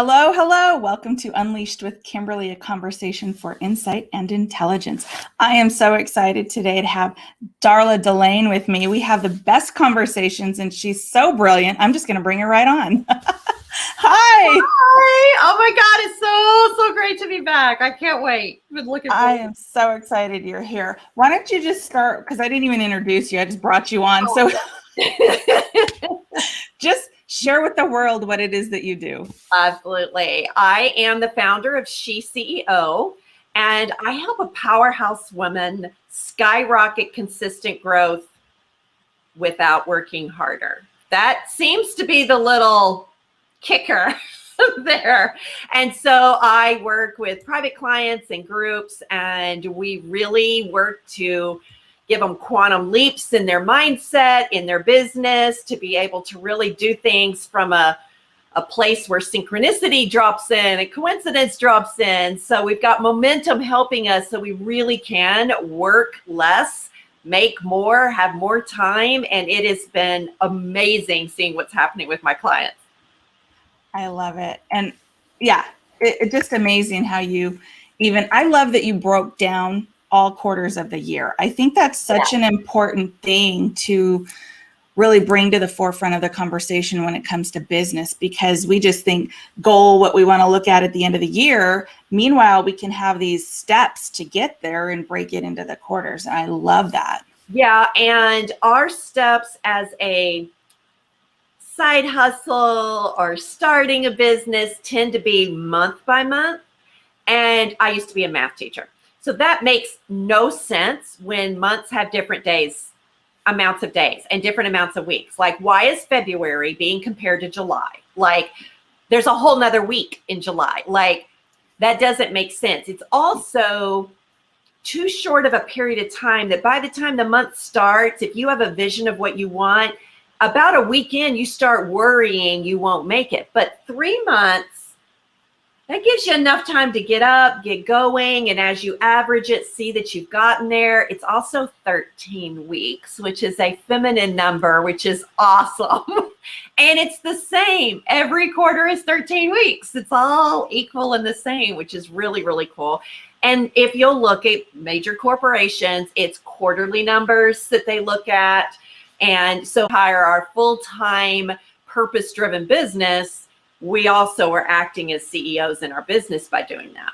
Hello, hello. Welcome to Unleashed with Kimberly, a conversation for insight and intelligence. I am so excited today to have Darla Delane with me. We have the best conversations and she's so brilliant. I'm just going to bring her right on. Hi. Hi. Oh my God. It's so great to be back. I can't wait. I've been looking forward. I am so excited you're here. Why don't you just start? Because I didn't even introduce you. I just brought you on. So just share with the world what it is that you do. Absolutely. I am the founder of She CEO, and I help a powerhouse woman skyrocket consistent growth without working harder. That seems to be the little kicker there. And so I work with private clients and groups, and we really work to give them quantum leaps in their mindset, in their business, to be able to really do things from a place where synchronicity drops in and coincidence drops in. So we've got momentum helping us so we really can work less, make more, have more time. And it has been amazing seeing what's happening with my clients. I love it. And yeah, it's just amazing how I love that you broke down all quarters of the year. I think that's such an important thing to really bring to the forefront of the conversation when it comes to business, because we just think goal, what we want to look at the end of the year. Meanwhile, we can have these steps to get there and break it into the quarters. And I love that. Yeah. And our steps as a side hustle or starting a business tend to be month by month. And I used to be a math teacher. So that makes no sense when months have different days, amounts of days and different amounts of weeks. Like, why is February being compared to July? Like, there's a whole nother week in July. Like, that doesn't make sense. It's also too short of a period of time that by the time the month starts, if you have a vision of what you want, about a weekend, you start worrying you won't make it. But 3 months, that gives you enough time to get up, get going. And as you average it, see that you've gotten there. It's also 13 weeks, which is a feminine number, which is awesome. And it's the same. Every quarter is 13 weeks. It's all equal and the same, which is really, really cool. And if you'll look at major corporations, it's quarterly numbers that they look at. And so hire our full-time purpose-driven business, we also are acting as CEOs in our business by doing that.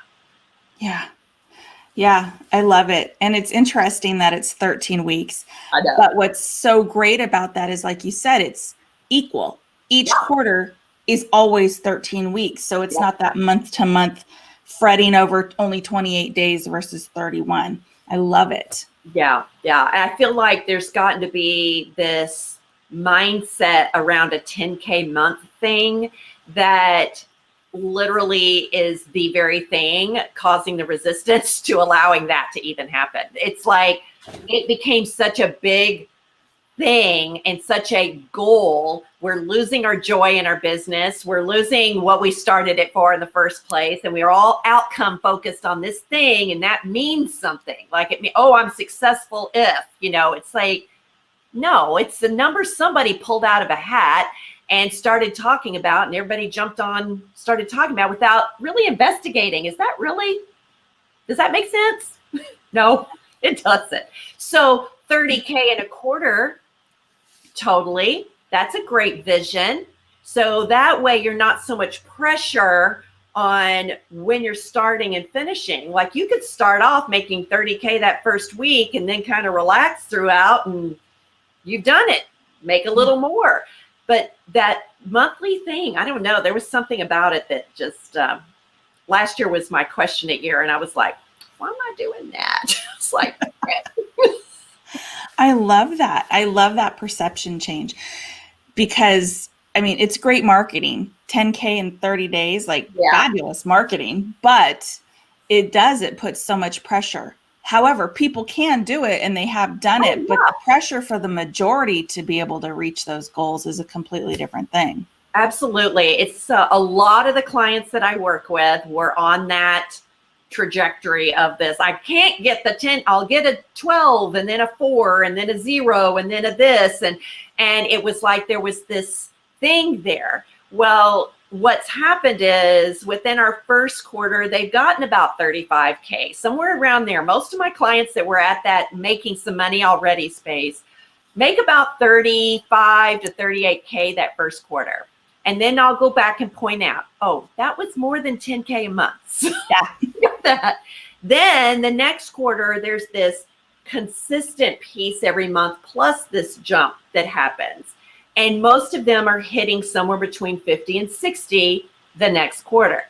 Yeah, I love it. And it's interesting that it's 13 weeks. I know. But what's so great about that is, like you said, it's equal. Each quarter is always 13 weeks. So it's not that month to month fretting over only 28 days versus 31. I love it. Yeah. And I feel like there's gotten to be this mindset around a 10K month thing that literally is the very thing causing the resistance to allowing that to even happen. It's like it became such a big thing and such a goal. We're losing our joy in our business. We're losing what we started it for in the first place. And we're all outcome focused on this thing. And that means something like I'm successful if, it's like, no, it's the number somebody pulled out of a hat and started talking about, and everybody jumped on, started talking about without really investigating. Does that make sense? No, it doesn't. So 30K in a quarter, totally. That's a great vision. So that way you're not so much pressure on when you're starting and finishing. Like, you could start off making 30K that first week and then kind of relax throughout, and you've done it. Make a little more. But that monthly thing, I don't know. There was something about it that just, last year was my question at year. And I was like, why am I doing that? It's like, I love that. I love that perception change, because it's great marketing. 10K in 30 days, fabulous marketing, but it puts so much pressure. However, people can do it and they have done it, but the pressure for the majority to be able to reach those goals is a completely different thing. Absolutely. It's a lot of the clients that I work with were on that trajectory of this. I can't get the 10, I'll get a 12 and then a 4 and then a 0 and then a this. And it was like there was this thing there. Well, what's happened is within our first quarter, they've gotten about 35K, somewhere around there. Most of my clients that were at that making some money already space make about 35 to 38K that first quarter. And then I'll go back and point out, oh, that was more than 10K a month. So that. Then the next quarter, there's this consistent piece every month, plus this jump that happens. And most of them are hitting somewhere between 50 and 60 the next quarter.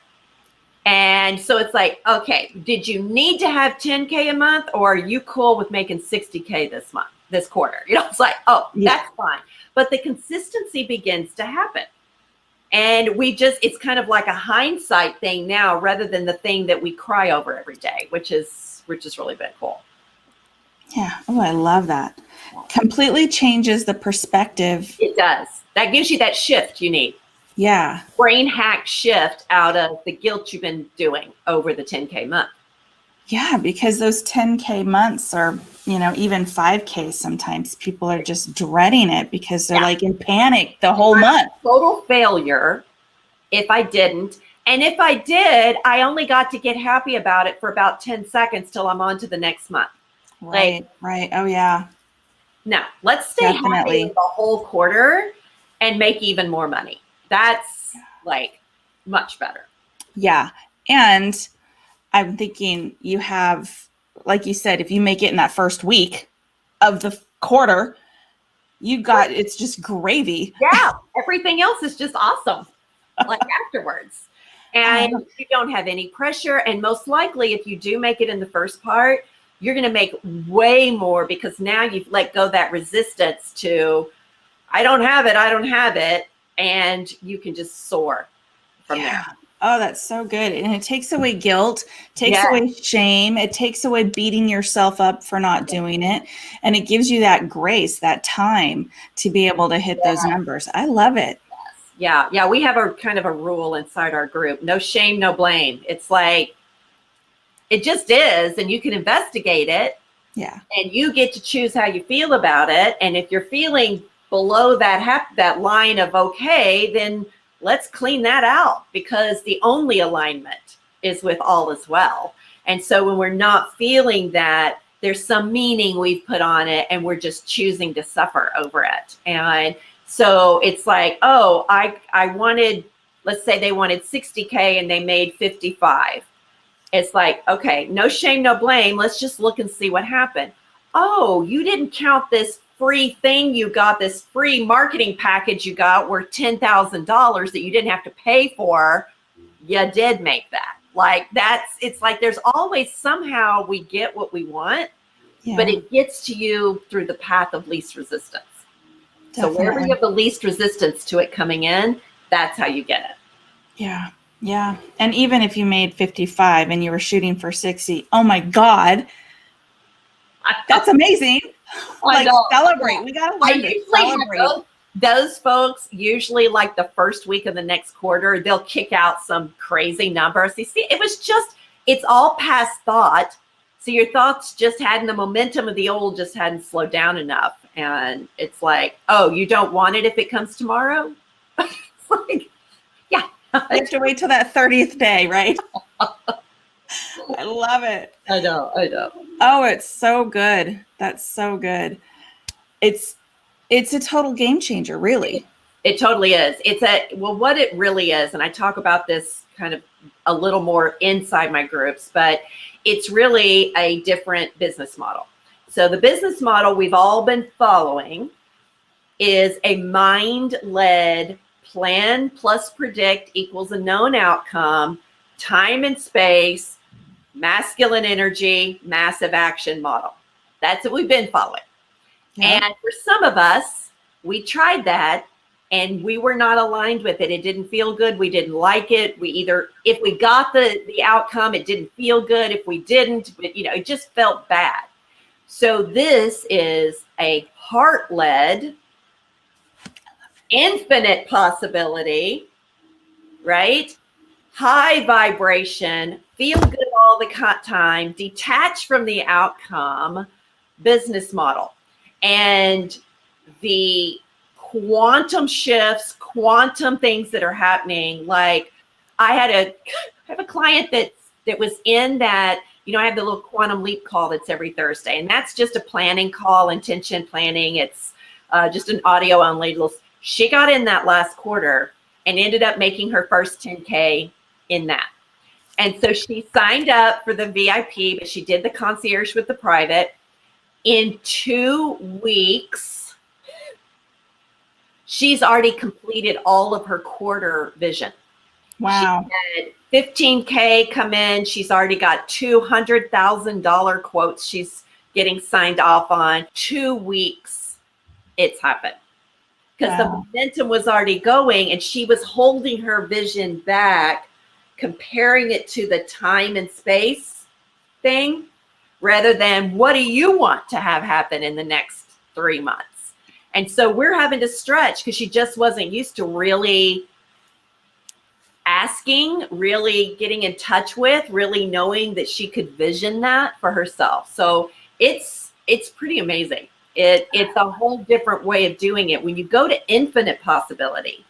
And so it's like, okay, did you need to have 10K a month, or are you cool with making 60K this month, this quarter? You know, it's like, oh, that's fine. But the consistency begins to happen. And it's kind of like a hindsight thing now, rather than the thing that we cry over every day, which is really been cool. Yeah. Oh, I love that. Completely changes the perspective. It does. That gives you that shift you need. Yeah. Brain hack shift out of the guilt you've been doing over the 10K month. Yeah, because those 10K months are, even 5K, sometimes people are just dreading it because they're like in panic the whole month. Total failure if I didn't. And if I did, I only got to get happy about it for about 10 seconds till I'm on to the next month. Right. Oh, yeah. No, let's stay happy with the whole quarter and make even more money. That's like much better. Yeah. And I'm thinking you have, like you said, if you make it in that first week of the quarter, it's just gravy. Yeah. Everything else is just awesome. Like afterwards. And you don't have any pressure. And most likely, if you do make it in the first part, you're going to make way more, because now you've let go that resistance to, I don't have it. And you can just soar from there. Oh, that's so good. And it takes away guilt, takes away shame. It takes away beating yourself up for not doing it. And it gives you that grace, that time to be able to hit those numbers. I love it. Yeah. Yeah. We have a kind of a rule inside our group. No shame, no blame. It's like, it just is. And you can investigate it. Yeah. And you get to choose how you feel about it. And if you're feeling below that line of okay, then let's clean that out, because the only alignment is with all as well. And so when we're not feeling that, there's some meaning we've put on it, and we're just choosing to suffer over it. And so it's like, oh, I wanted, let's say they wanted 60K and they made 55. It's like, okay, no shame, no blame. Let's just look and see what happened. Oh, you didn't count this free thing you got, this free marketing package you got worth $10,000 that you didn't have to pay for. You did make that. Like it's like there's always somehow we get what we want, but it gets to you through the path of least resistance. Definitely. So wherever you have the least resistance to it coming in, that's how you get it. Yeah. Yeah. And even if you made 55 and you were shooting for 60, oh my God, that's amazing. Like celebrate. We got to learn to celebrate. Those folks usually, like the first week of the next quarter, they'll kick out some crazy numbers. You see, it's all past thought. So your thoughts just hadn't, the momentum of the old just hadn't slowed down enough. And it's like, oh, you don't want it if it comes tomorrow? It's like, yeah. You have to wait till that 30th day, right? I love it. I know. Oh, it's so good. That's so good. It's a total game changer, really. It totally is. What it really is, and I talk about this kind of a little more inside my groups, but it's really a different business model. So the business model we've all been following is a mind-led plan plus predict equals a known outcome, time and space, masculine energy, massive action model. That's what we've been following. Yeah. And for some of us, we tried that and we were not aligned with it. It didn't feel good. We didn't like it. If we got the outcome, it didn't feel good. If we didn't, it just felt bad. So this is a heart-led, infinite possibility, right? High vibration, feel good all the time, detach from the outcome business model. And the quantum shifts, quantum things that are happening. Like I have a client that was in that, I have the little quantum leap call that's every Thursday, and that's just a planning call, intention planning. It's just an audio only. She got in that last quarter and ended up making her first 10K in that. And so she signed up for the VIP, but she did the concierge with the private. In 2 weeks, she's already completed all of her quarter vision. Wow. She had 15K come in. She's already got $200,000 quotes she's getting signed off on. 2 weeks, it's happened. Because the momentum was already going, and she was holding her vision back, comparing it to the time and space thing, rather than what do you want to have happen in the next 3 months. And so we're having to stretch because she just wasn't used to really asking, really getting in touch with, really knowing that she could vision that for herself. So it's pretty amazing. It's a whole different way of doing it. When you go to infinite possibility,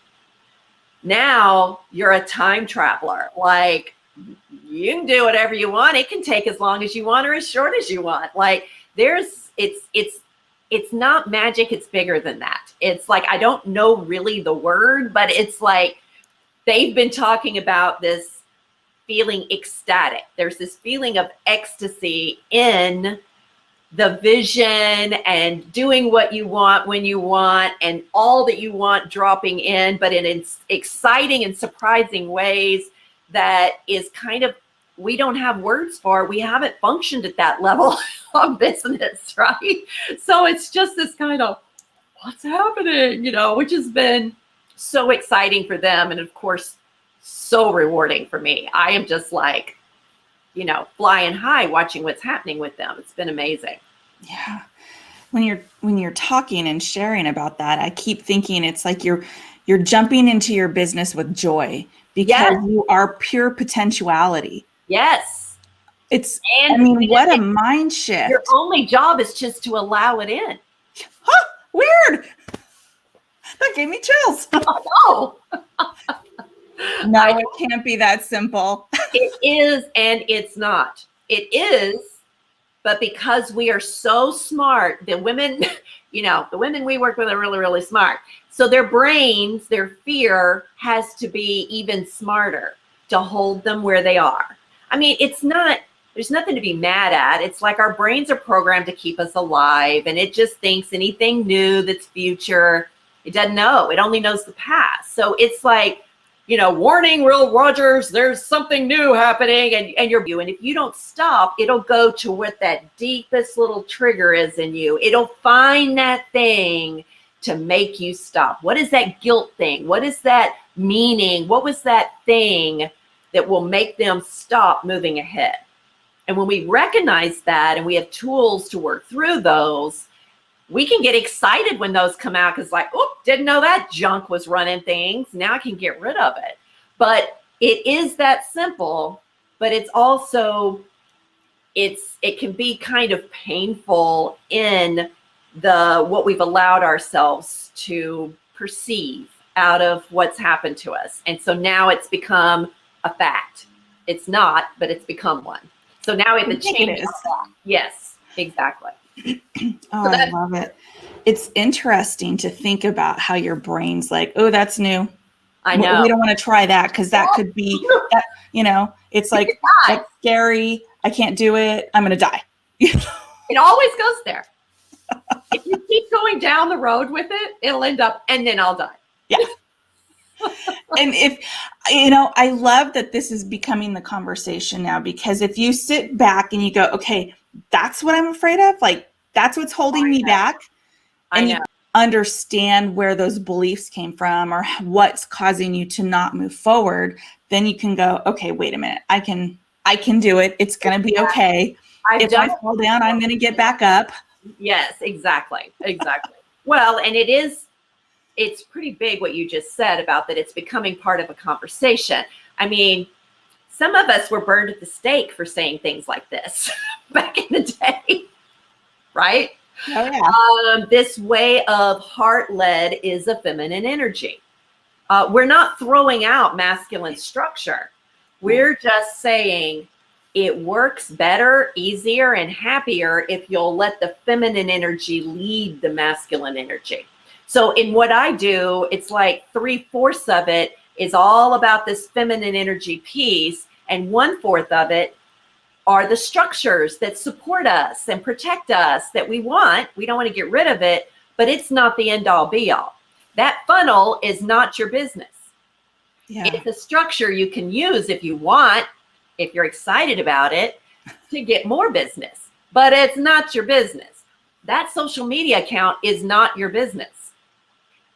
now you're a time traveler. Like you can do whatever you want. It can take as long as you want or as short as you want. Like it's not magic. It's bigger than that. It's like, I don't know really the word, but it's like they've been talking about this feeling ecstatic. There's this feeling of ecstasy in the vision and doing what you want when you want and all that you want dropping in, but in exciting and surprising ways that is kind of, we don't have words for. We haven't functioned at that level of business, right? So it's just this kind of, what's happening, which has been so exciting for them. And of course, so rewarding for me. I am just like, flying high watching what's happening with them. It's been amazing. Yeah. When you're talking and sharing about that, I keep thinking it's like you're jumping into your business with joy because you are pure potentiality. Yes. What a mind shift. Your only job is just to allow it in. Huh, weird. That gave me chills. Oh, no, it can't be that simple. It is, and it's not. It is, but because we are so smart, the women we work with are really, really smart. So their brains, their fear has to be even smarter to hold them where they are. I mean, there's nothing to be mad at. It's like our brains are programmed to keep us alive, and it just thinks anything new that's future, it doesn't know. It only knows the past. So it's like, warning, Will Rogers, there's something new happening, and if you don't stop, it'll go to what that deepest little trigger is in you. It'll find that thing to make you stop. What is that guilt thing? What is that meaning? What was that thing that will make them stop moving ahead? And when we recognize that and we have tools to work through those, we can get excited when those come out because like, oh, didn't know that junk was running things. Now I can get rid of it. But it is that simple, but it's also, it can be kind of painful in what we've allowed ourselves to perceive out of what's happened to us. And so now it's become a fact. It's not, but it's become one. So now we have to change that. Yes, exactly. I love it. It's interesting to think about how your brain's like, oh, that's new. I know. We don't want to try that because that could be, it's like, that's scary. I can't do it. I'm going to die. It always goes there. If you keep going down the road with it, it'll end up, and then I'll die. Yeah. And I love that this is becoming the conversation now, because if you sit back and you go, okay, that's what I'm afraid of, like that's what's holding me back, and you understand where those beliefs came from or what's causing you to not move forward, then you can go, okay, wait a minute, I can do it. It's going to be okay. If I fall down, I'm going to get back up. Yes, exactly. Well, and it's pretty big what you just said about that it's becoming part of a conversation. I mean, some of us were burned at the stake for saying things like this back in the day, right? Oh, yeah. This way of heart-led is a feminine energy. We're not throwing out masculine structure. We're just saying it works better, easier, and happier if you'll let the feminine energy lead the masculine energy. So in what I do, it's like 3/4 of it is all about this feminine energy piece, and 1/4 of it are the structures that support us and protect us that we want. We don't want to get rid of it, but it's not the end all be all. That funnel is not your business. Yeah. It's a structure you can use if you want, if you're excited about it, to get more business, but it's not your business. That social media account is not your business.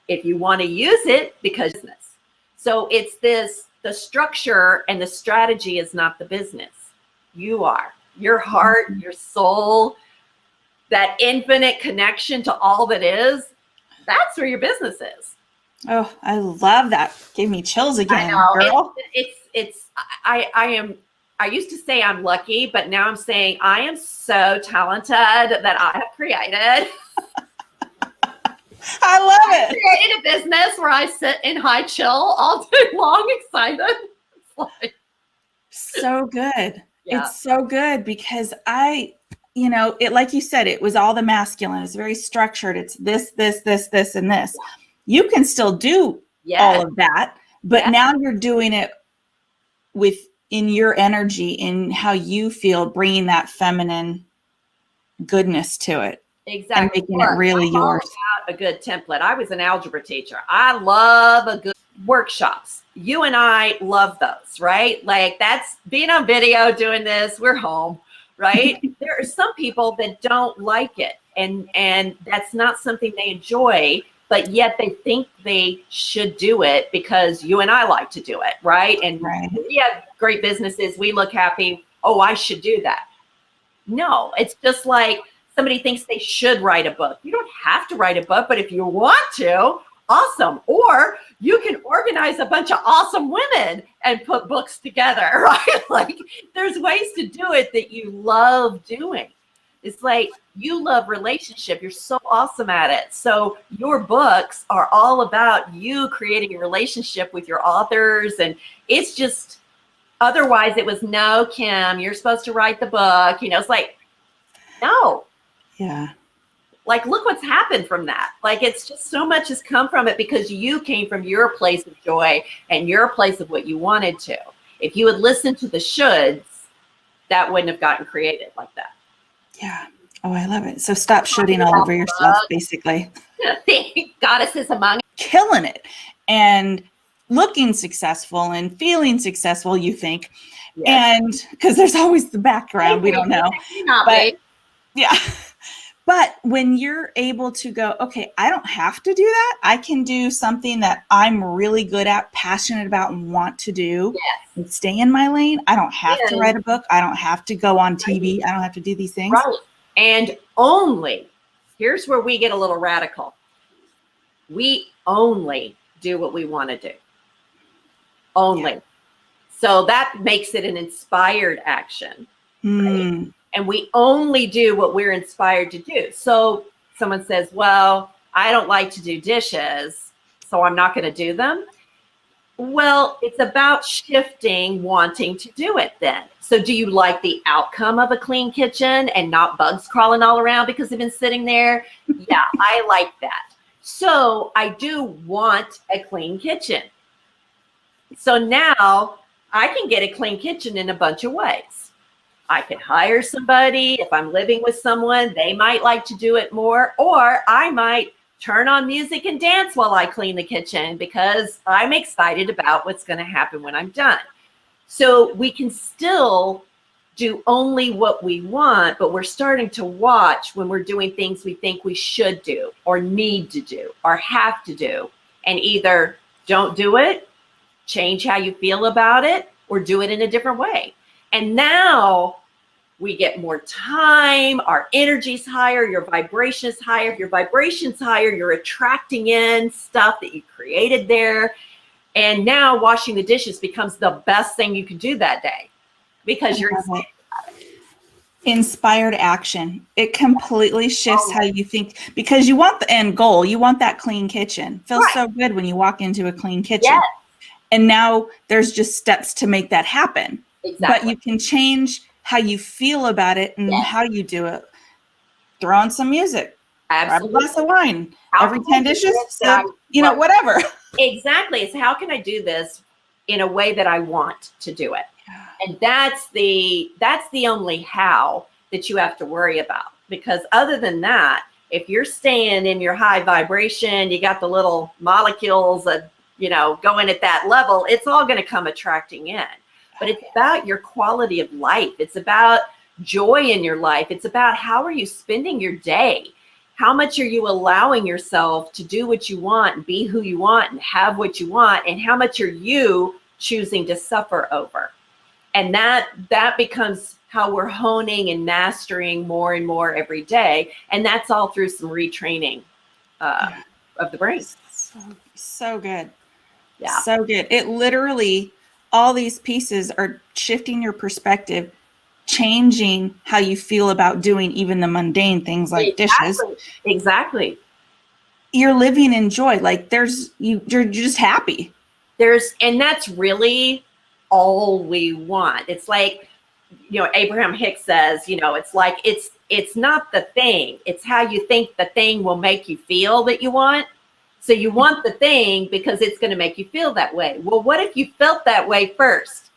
If you want to use it, because business. So it's this, the structure and the strategy is not the business. You are. Your heart, your soul, that infinite connection to all that is, that's where your business is. Oh, I love that. Gave me chills again, girl. I used to say I'm lucky, but now I'm saying I am so talented that I have created. I love it. Created a business where I sit in high chill all day long, excited. It's like, so good. Yeah. It's so good because it, like you said, it was all the masculine. It's very structured. It's this, and this. Yeah. You can still do all of that, but now you're doing it in your energy, in how you feel, bringing that feminine goodness to it. Exactly. And making it really yours. A good template. I was an algebra teacher. I love a good workshops. You and I love those, right? Like that's being on video doing this. We're home, right? There are some people that don't like it, and that's not something they enjoy, but yet they think they should do it because you and I like to do it, right? And we have great businesses. We look happy. Oh, I should do that. No, it's just like somebody thinks they should write a book. You don't have to write a book, but if you want to, awesome. Or you can organize a bunch of awesome women and put books together, right? Like there's ways to do it that you love doing. It's like you love relationship. You're so awesome at it. So your books are all about you creating a relationship with your authors. And it's just, otherwise it was, no, Kim, you're supposed to write the book. It's like, no. Yeah. Like, look what's happened from that. Like, it's just so much has come from it because you came from your place of joy and your place of what you wanted to. If you had listened to the shoulds, that wouldn't have gotten created like that. Yeah. Oh, I love it. So stop shooting all over yourself, basically. Goddesses among. Killing it. And looking successful and feeling successful, you think. Yes. And because there's always the background, we don't know. But, yeah. But when you're able to go, okay, I don't have to do that. I can do something that I'm really good at, passionate about, and want to do, and stay in my lane. I don't have to write a book. I don't have to go on TV. I don't have to do these things. Right. And only, here's where we get a little radical. We only do what we want to do. Only. Yeah. So that makes it an inspired action. Right? And we only do what we're inspired to do. So someone says, well, I don't like to do dishes, so I'm not going to do them. Well, it's about shifting, wanting to do it then. So do you like the outcome of a clean kitchen and not bugs crawling all around because they've been sitting there? Yeah, I like that. So I do want a clean kitchen. So now I can get a clean kitchen in a bunch of ways. I can hire somebody. If I'm living with someone, they might like to do it more, or I might turn on music and dance while I clean the kitchen because I'm excited about what's going to happen when I'm done. So we can still do only what we want, but we're starting to watch when we're doing things we think we should do or need to do or have to do, and either don't do it, change how you feel about it, or do it in a different way. And now we get more time, our energy's higher, your vibration is higher. If your vibration's higher, you're attracting in stuff that you created there. And now washing the dishes becomes the best thing you can do that day because you're excited about it. Inspired action. It completely shifts how you think because you want the end goal. You want that clean kitchen. Feels Right. so good when you walk into a clean kitchen. Yes, And now there's just steps to make that happen. But exactly. you can change how you feel about it and Yes, how you do it. Throw on some music, grab a absolutely. glass of wine, How every can I 10 do dishes, this that sip, right. whatever. Exactly. It's how can I do this in a way that I want to do it? And that's the only how that you have to worry about. Because other than that, if you're staying in your high vibration, you got the little molecules that, going at that level, it's all going to come attracting in. But it's about your quality of life. It's about joy in your life. It's about how are you spending your day? How much are you allowing yourself to do what you want and be who you want and have what you want? And how much are you choosing to suffer over? And that becomes how we're honing and mastering more and more every day. And that's all through some retraining of the brain. So good. Yeah. So good. It literally, all these pieces are shifting your perspective, changing how you feel about doing even the mundane things like dishes. Exactly. You're living in joy. Like you're just happy. And that's really all we want. It's like, Abraham Hicks says, it's like, it's not the thing. It's how you think the thing will make you feel that you want. So you want the thing because it's going to make you feel that way. Well, what if you felt that way first?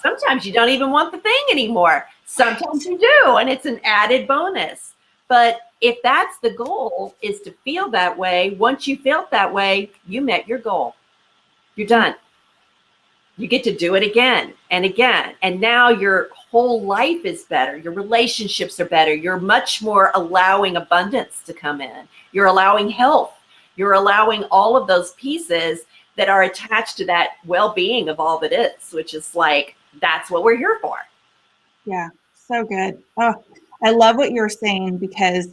Sometimes you don't even want the thing anymore. Sometimes you do, and it's an added bonus. But if that's the goal, is to feel that way, once you felt that way, you met your goal. You're done. You get to do it again and again. And now your whole life is better. Your relationships are better. You're much more allowing abundance to come in. You're allowing health. You're allowing all of those pieces that are attached to that well-being of all that is, which is like, that's what we're here for. Yeah, so good. Oh, I love what you're saying because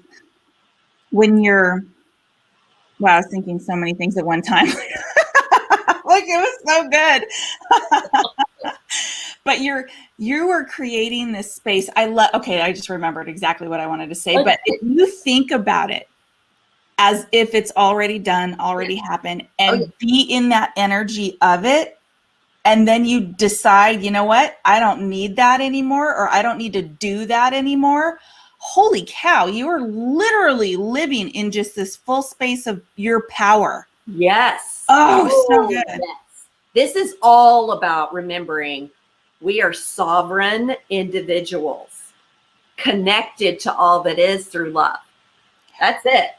when wow, I was thinking so many things at one time. Like it was so good. But you were creating this space. Okay, I just remembered exactly what I wanted to say. But if you think about it as if it's already done, already happened, and be in that energy of it, and then you decide, you know what, I don't need that anymore, or I don't need to do that anymore. Holy cow, you are literally living in just this full space of your power. Yes. Oh, so good. Yes. This is all about remembering we are sovereign individuals connected to all that is through love. That's it.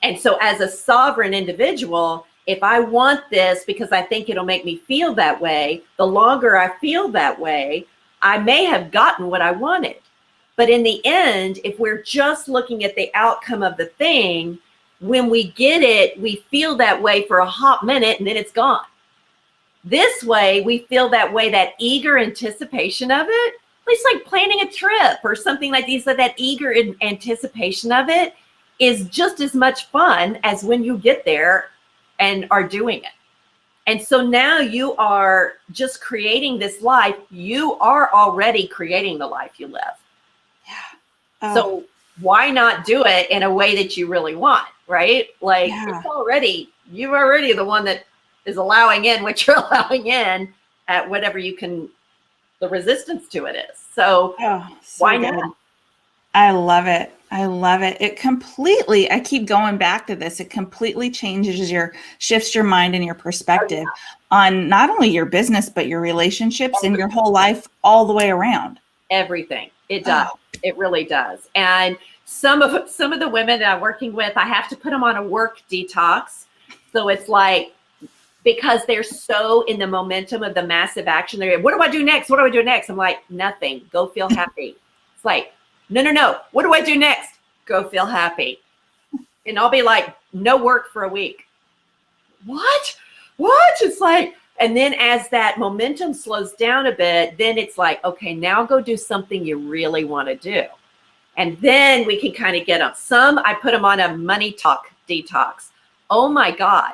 And so as a sovereign individual, if I want this because I think it'll make me feel that way, the longer I feel that way, I may have gotten what I wanted. But in the end, if we're just looking at the outcome of the thing, when we get it, we feel that way for a hot minute and then it's gone. This way, we feel that way, that eager anticipation of it. It's like planning a trip or something like these. So that eager anticipation of it is just as much fun as when you get there and are doing it. And so now you are just creating this life. You are already creating the life you live. Yeah. So why not do it in a way that you really want, right? Like you're already the one that is allowing in what you're allowing in at whatever you can, the resistance to it is. So, why not? I love it. I love it. It completely, I keep going back to this. It completely shifts your mind and your perspective on not only your business, but your relationships and your whole life all the way around. Everything. It does. It really does. And some of the women that I'm working with, I have to put them on a work detox. So it's like, because they're so in the momentum of the massive action. They're like, what do I do next? What do I do next? I'm like, nothing. Go feel happy. It's like, no. What do I do next? Go feel happy. And I'll be like, no work for a week. What? It's like, and then as that momentum slows down a bit, then it's like, okay, now go do something you really want to do. And then we can kind of get them. Some, I put them on a money talk detox. Oh my God.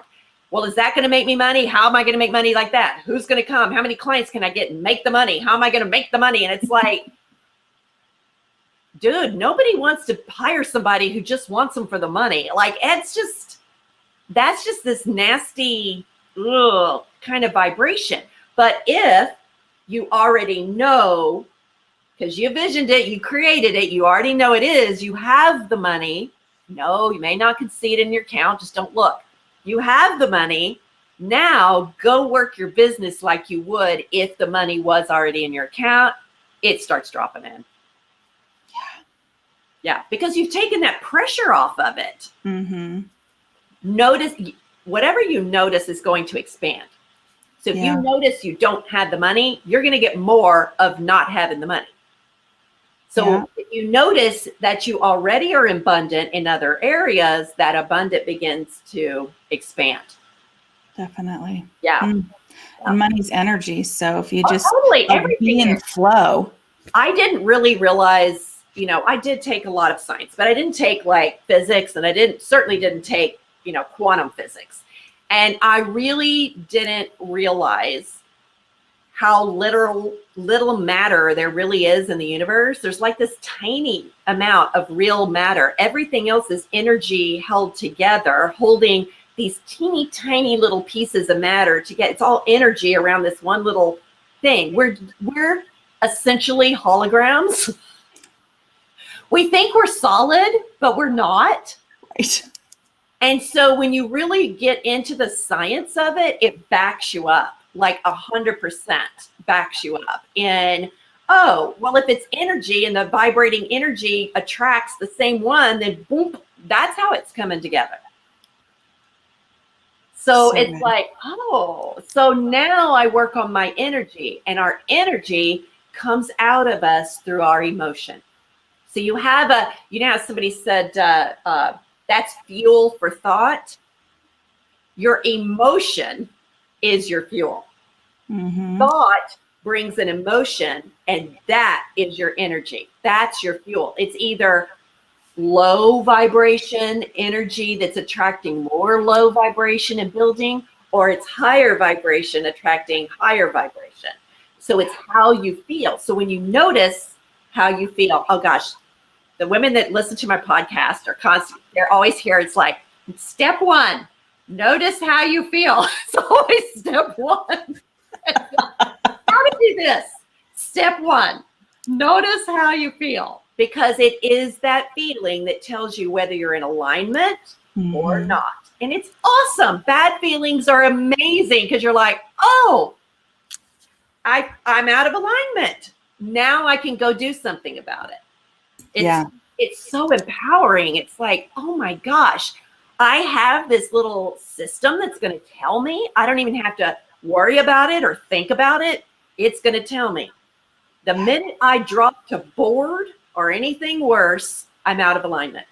Well, is that going to make me money? How am I going to make money like that? Who's going to come? How many clients can I get and make the money? How am I going to make the money? And it's like, dude, nobody wants to hire somebody who just wants them for the money. Like, that's just this nasty kind of vibration. But if you already know, because you visioned it, you created it, you already know it is, you have the money. No, you may not can see it in your account, just don't look. You have the money. Now go work your business like you would if the money was already in your account. It starts dropping in. Yeah, because you've taken that pressure off of it. Mm-hmm. Notice, whatever you notice is going to expand. So if you notice you don't have the money, you're going to get more of not having the money. So if you notice that you already are abundant in other areas, that abundant begins to expand. Definitely. Yeah. And money's energy. So if you just totally be in flow. I didn't really realize, I did take a lot of science, but I didn't take like physics, and I certainly didn't take, quantum physics. And I really didn't realize how little matter there really is in the universe. There's like this tiny amount of real matter. Everything else is energy held together, holding these teeny tiny little pieces of matter together. It's all energy around this one little thing. We're essentially holograms. We think we're solid, but we're not. Right. And so when you really get into the science of it, it backs you up. Like 100% backs you up. And, if it's energy and the vibrating energy attracts the same one, then boom, that's how it's coming together. So it's good. Like, so now I work on my energy, and our energy comes out of us through our emotion. So you have how somebody said, that's fuel for thought. Your emotion is your fuel. Mm-hmm. Thought brings an emotion, and that is your energy. That's your fuel. It's either low vibration energy that's attracting more low vibration and building, or it's higher vibration attracting higher vibration. So it's how you feel. So when you notice how you feel, oh gosh, the women that listen to my podcast are constant. They're always here. It's like, step one, notice how you feel. It's always step one. How to do this? Step one, notice how you feel, because it is that feeling that tells you whether you're in alignment or not. And it's awesome. Bad feelings are amazing, because you're like, I'm out of alignment. Now I can go do something about it. It's so empowering. It's like, oh my gosh, I have this little system that's going to tell me. I don't even have to worry about it or think about it. It's going to tell me. The minute I drop to bored or anything worse, I'm out of alignment.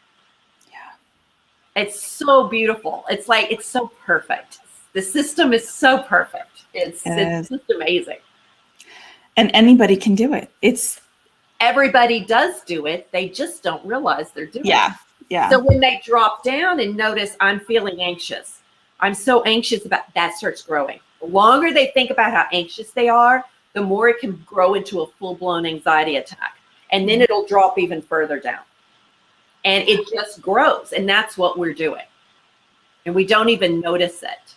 Yeah. It's so beautiful. It's like, it's so perfect. The system is so perfect. It's just amazing. And anybody can do it. Everybody does do it. They just don't realize they're doing it. Yeah. So when they drop down and notice, I'm feeling anxious, I'm so anxious about that, starts growing. The longer they think about how anxious they are, the more it can grow into a full-blown anxiety attack. And then it'll drop even further down. And it just grows. And that's what we're doing. And we don't even notice it.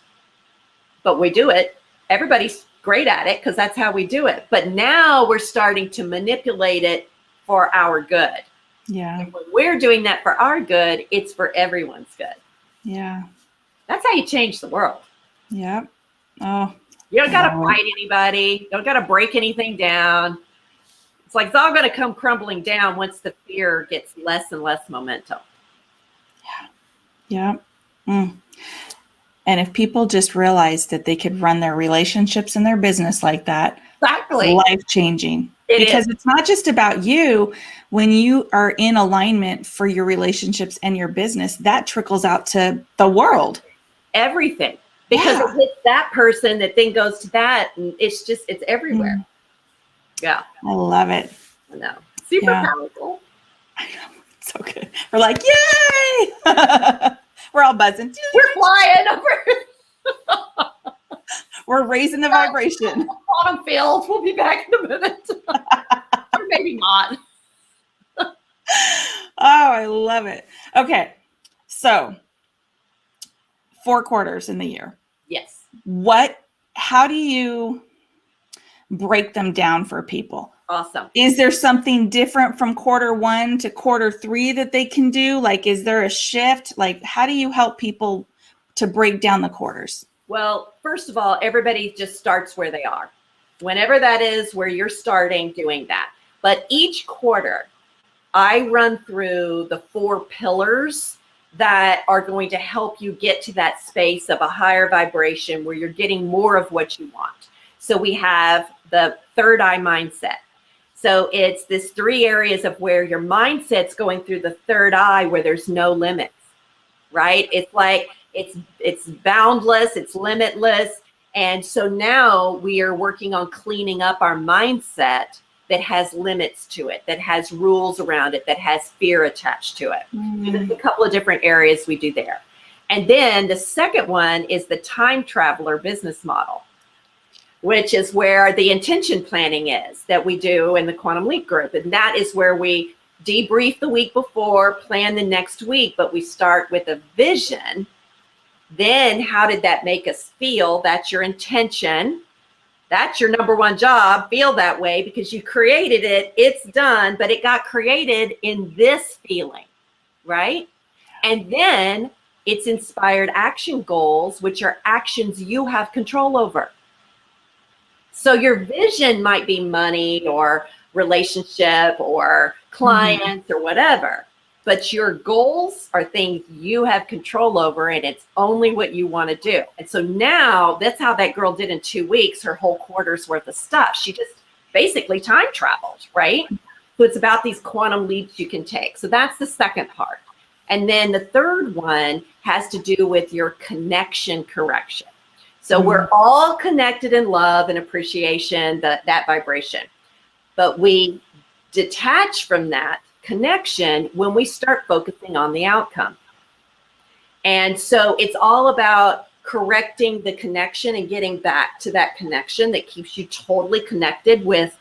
But we do it. Everybody's great at it because that's how we do it. But now we're starting to manipulate it for our good. Yeah. And when we're doing that for our good, it's for everyone's good. Yeah. That's how you change the world. Yeah. Oh. You don't got to fight anybody. You don't got to break anything down. It's like it's all going to come crumbling down once the fear gets less and less momentum. Yeah. And if people just realized that they could run their relationships and their business like that, exactly, life-changing. Because it's not just about you. When you are in alignment for your relationships and your business, that trickles out to the world. Everything. Because it hits that person that then goes to that, and it's everywhere. Yeah. I love it. I know. Super powerful. I know. It's so good. We're like, yay! We're all buzzing. We're flying over. We're raising the vibration. Quantum fields. We'll be back in a minute. Or maybe not. Oh, I love it. Okay. So 4 quarters in the year. Yes. How do you break them down for people? Awesome. Is there something different from quarter 1 to quarter 3 that they can do? Like, is there a shift? Like, how do you help people to break down the quarters? Well, first of all, everybody just starts where they are. Whenever that is where you're starting, doing that. But each quarter, I run through the 4 pillars that are going to help you get to that space of a higher vibration where you're getting more of what you want. So we have the third eye mindset. So it's this 3 areas of where your mindset's going through the third eye where there's no limits, right? It's like it's boundless, it's limitless. And so now we are working on cleaning up our mindset that has limits to it, that has rules around it, that has fear attached to it. So there's a couple of different areas we do there. And then the second one is the time traveler business model, which is where the intention planning is that we do in the Quantum Leap group. And that is where we debrief the week before, plan the next week, but we start with a vision. Then how did that make us feel? That's your intention. That's your number 1 job. Feel that way because you created it. It's done, but it got created in this feeling, right? And then it's inspired action goals, which are actions you have control over. So your vision might be money or relationship or clients or whatever, but your goals are things you have control over, and it's only what you want to do. And so now that's how that girl did in 2 weeks, her whole quarter's worth of stuff. She just basically time traveled, right? So it's about these quantum leaps you can take. So that's the second part. And then the third one has to do with your connection correction. So we're all connected in love and appreciation, that vibration. But we detach from that connection when we start focusing on the outcome. And so it's all about correcting the connection and getting back to that connection that keeps you totally connected with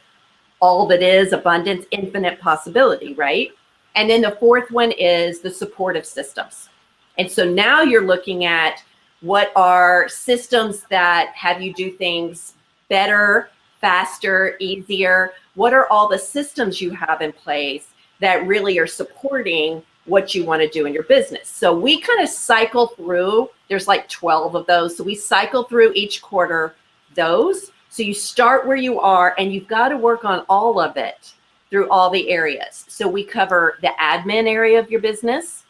all that is abundance, infinite possibility, right? And then the fourth one is the supportive systems. And so now you're looking at what are systems that have you do things better, faster, easier? What are all the systems you have in place that really are supporting what you want to do in your business? So we kind of cycle through, there's like 12 of those. So we cycle through each quarter those. So you start where you are and you've got to work on all of it through all the areas. So we cover the admin area of your business,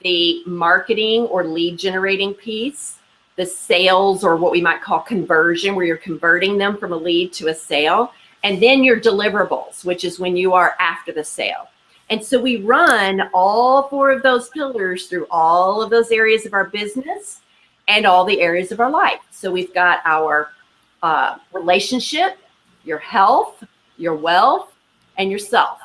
the marketing or lead generating piece, the sales or what we might call conversion, where you're converting them from a lead to a sale, and then your deliverables, which is when you are after the sale. And so we run all 4 of those pillars through all of those areas of our business and all the areas of our life. So we've got our relationship, your health, your wealth, and yourself.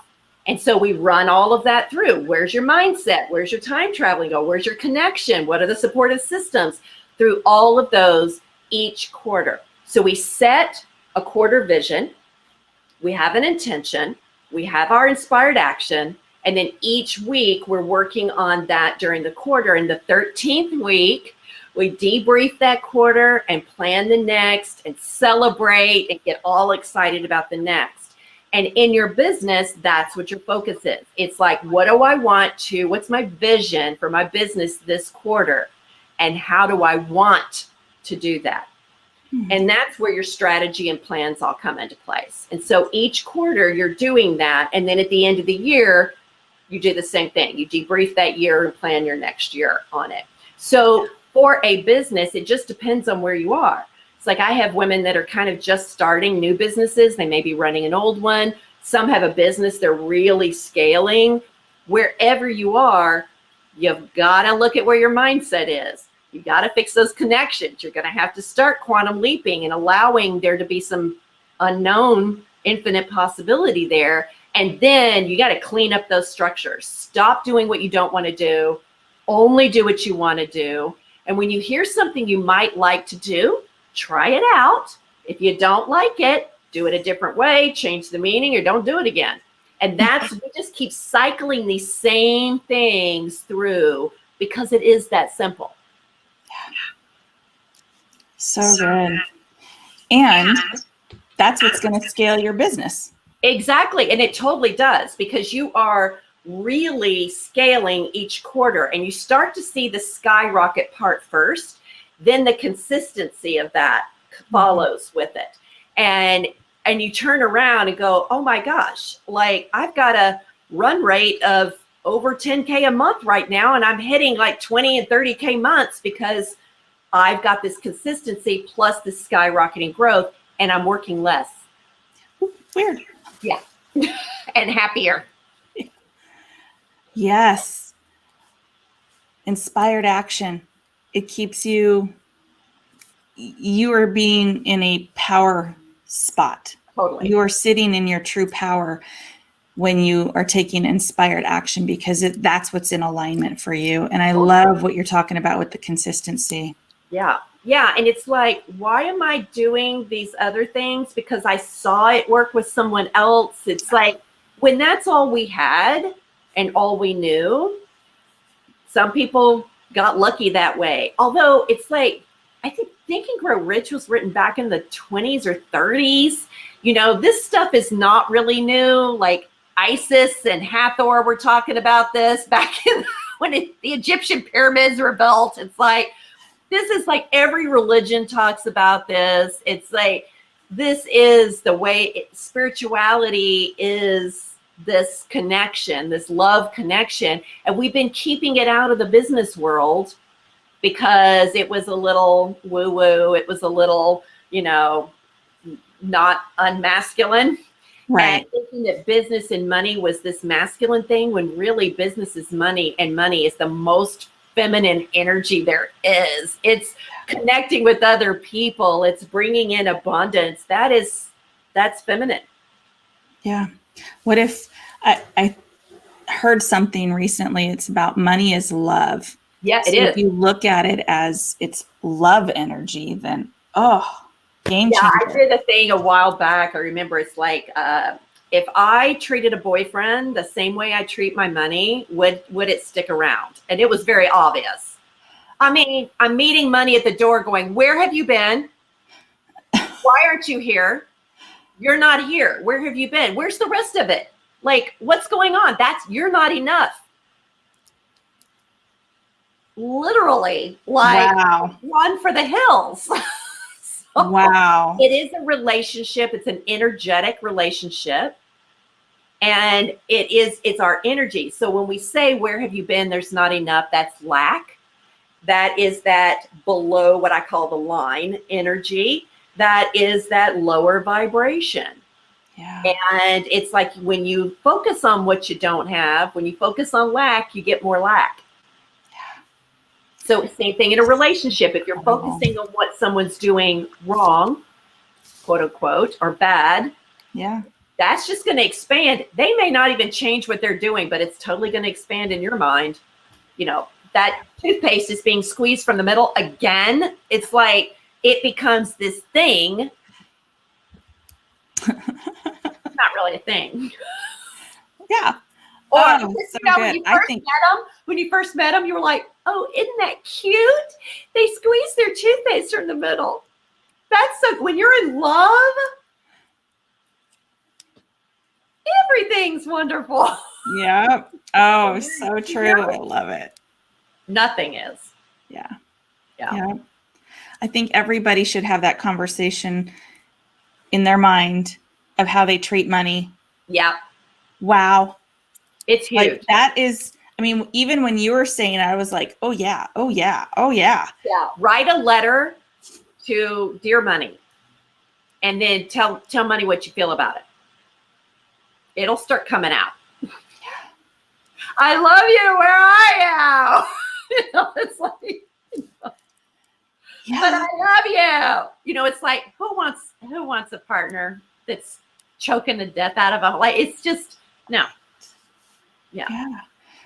And so we run all of that through. Where's your mindset? Where's your time traveling go? Where's your connection? What are the supportive systems? Through all of those each quarter. So we set a quarter vision. We have an intention. We have our inspired action. And then each week we're working on that during the quarter. In the 13th week, we debrief that quarter and plan the next and celebrate and get all excited about the next. And in your business, that's what your focus is. It's like, what do I want to, what's my vision for my business this quarter? And how do I want to do that? And that's where your strategy and plans all come into place. And so each quarter you're doing that. And then at the end of the year, you do the same thing. You debrief that year and plan your next year on it. So for a business, it just depends on where you are. It's like I have women that are kind of just starting new businesses. They may be running an old one. Some have a business they're really scaling. Wherever you are, you've got to look at where your mindset is. You got to fix those connections. You're going to have to start quantum leaping and allowing there to be some unknown infinite possibility there. And then you got to clean up those structures. Stop doing what you don't want to do. Only do what you want to do. And when you hear something you might like to do, try it out. If you don't like it, do it a different way, change the meaning, or don't do it again. And we just keep cycling these same things through because it is that simple. So good. And that's what's going to scale your business. Exactly. And it totally does, because you are really scaling each quarter, and you start to see the skyrocket part first, then the consistency of that follows with it. And you turn around and go, oh my gosh, like I've got a run rate of over 10K a month right now, and I'm hitting like 20 and 30K months because I've got this consistency plus this skyrocketing growth, and I'm working less. Weird. Yeah. And happier. Yes. Inspired action. It keeps you are being in a power spot. Totally. You are sitting in your true power when you are taking inspired action, because that's what's in alignment for you. And I love what you're talking about with the consistency. Yeah. Yeah. And it's like, why am I doing these other things? Because I saw it work with someone else. It's like, when that's all we had and all we knew, some people got lucky that way. Although it's like, I think Think and Grow Rich was written back in the 20s or 30s. You know, this stuff is not really new. Like Isis and Hathor were talking about this back in when the Egyptian pyramids were built. It's like, this is like every religion talks about this. It's like, this is the way spirituality is, this connection, this love connection. And we've been keeping it out of the business world because it was a little woo-woo. It was a little, you know, not unmasculine. Right. And thinking that business and money was this masculine thing, when really business is money, and money is the most feminine energy there is. It's connecting with other people. It's bringing in abundance. That's feminine. Yeah. What if I heard something recently? It's about money is love. Yeah, so it is. If you look at it as it's love energy, then game changer. Yeah, I did a thing a while back. I remember it's like, if I treated a boyfriend the same way I treat my money, would it stick around? And it was very obvious. I mean, I'm meeting money at the door going, where have you been? Why aren't you here? You're not here. Where have you been? Where's the rest of it? Like, what's going on? You're not enough. Literally, like, wow. Run for the hills. So wow. It is a relationship. It's an energetic relationship. And it's our energy. So when we say, where have you been? There's not enough. That's lack. That is that below what I call the line energy. That is that lower vibration. Yeah. And it's like, when you focus on what you don't have, when you focus on lack, you get more lack. Yeah. So same thing in a relationship. If you're focusing on what someone's doing wrong, quote unquote, or bad, yeah, that's just going to expand. They may not even change what they're doing, but it's totally going to expand in your mind. You know, that toothpaste is being squeezed from the middle again. It's like, it becomes this thing. It's not really a thing. Yeah. Or when you first met them, you were like, oh, isn't that cute? They squeeze their toothpaste from the middle. That's so, when you're in love, everything's wonderful. Yeah. Oh, so true. I love it. Nothing is. Yeah. Yeah. I think everybody should have that conversation in their mind of how they treat money. Yeah. Wow. It's huge. Like, that is, I mean, even when you were saying it, I was like, oh yeah, oh yeah, oh yeah. Yeah. Write a letter to Dear Money, and then tell money what you feel about it. It'll start coming out. Yeah. I love you where I am. You know, it's like, yeah. But I love you. You know, it's like, who wants a partner that's choking the death out of a, like, it's just, no. Yeah.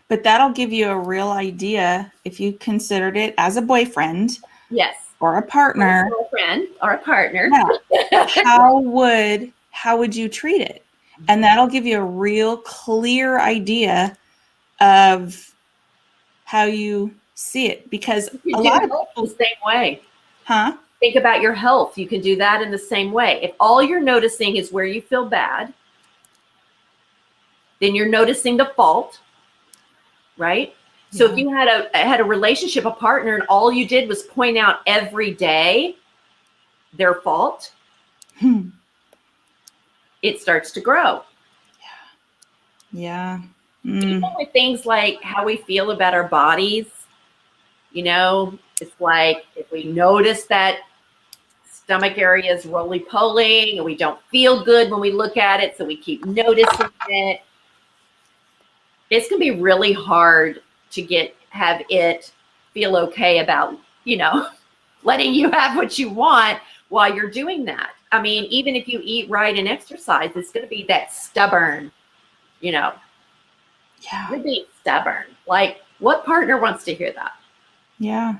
But that'll give you a real idea if you considered it as a boyfriend. Yes. Or a partner. Or a girlfriend or a partner. Yeah. How would you treat it? And that'll give you a real clear idea of how you see it, because You a do lot of health people, the same way. huh? Think about your health. You can do that in the same way. If all you're noticing is where you feel bad, then you're noticing the fault, right? So if you had a relationship, a partner, and all you did was point out every day their fault, it starts to grow. Yeah. Even with things like how we feel about our bodies, it's like if we notice that stomach area is roly-poly and we don't feel good when we look at it, so we keep noticing it, it's going to be really hard to have it feel okay about, letting you have what you want while you're doing that. I mean, even if you eat right and exercise, it's going to be that stubborn, Yeah. you're being stubborn. Like, what partner wants to hear that? Yeah.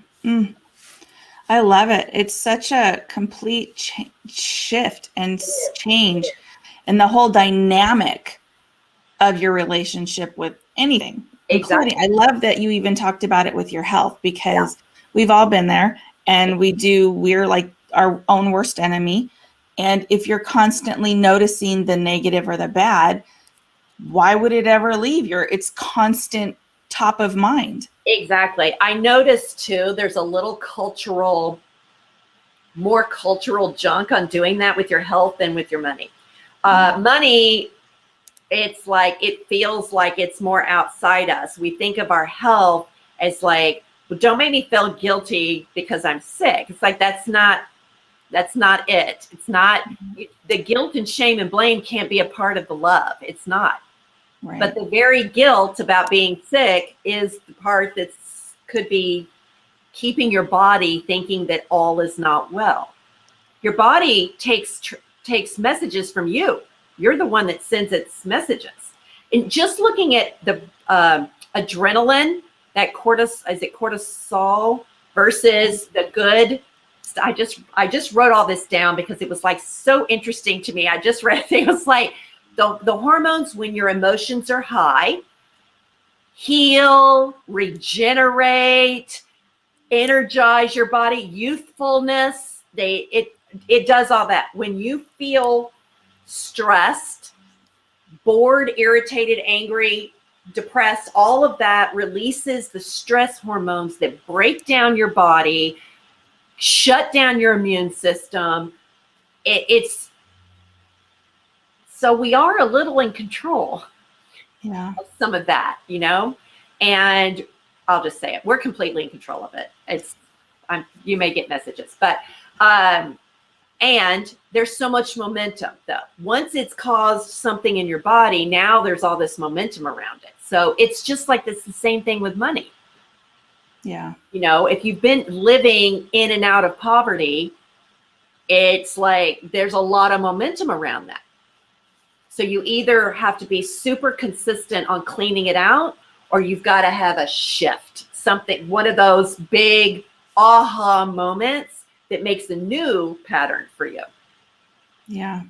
I love it. It's such a complete shift and change in the whole dynamic of your relationship with anything, Exactly. including, I love that you even talked about it with your health, because we've all been there, and we're like our own worst enemy. And if you're constantly noticing the negative or the bad, why would it ever leave? It's constant top of mind. Exactly. I noticed too, there's a little more cultural junk on doing that with your health than with your money. Money, it's like, it feels like it's more outside us. We think of our health as like, well, don't make me feel guilty because I'm sick. It's like, that's not it. It's not, the guilt and shame and blame can't be a part of the love. It's not. Right. But the very guilt about being sick is the part that could be keeping your body thinking that all is not well. Your body takes messages from you. You're the one that sends its messages. And just looking at the adrenaline, that cortisol versus the good. I just wrote all this down because it was like so interesting to me. I just read it. It was like the hormones when your emotions are high heal, regenerate, energize your body, youthfulness. It does all that. When you feel stressed, bored, irritated, angry, depressed, all of that releases the stress hormones that break down your body, shut down your immune system. It's so we are a little in control of some of that, and I'll just say it. We're completely in control of it. You may get messages, but and there's so much momentum though. Once it's caused something in your body, now there's all this momentum around it. So it's just like this, the same thing with money. Yeah. If you've been living in and out of poverty, it's like there's a lot of momentum around that. So you either have to be super consistent on cleaning it out, or you've got to have a shift, one of those big aha moments that makes a new pattern for you. Yeah.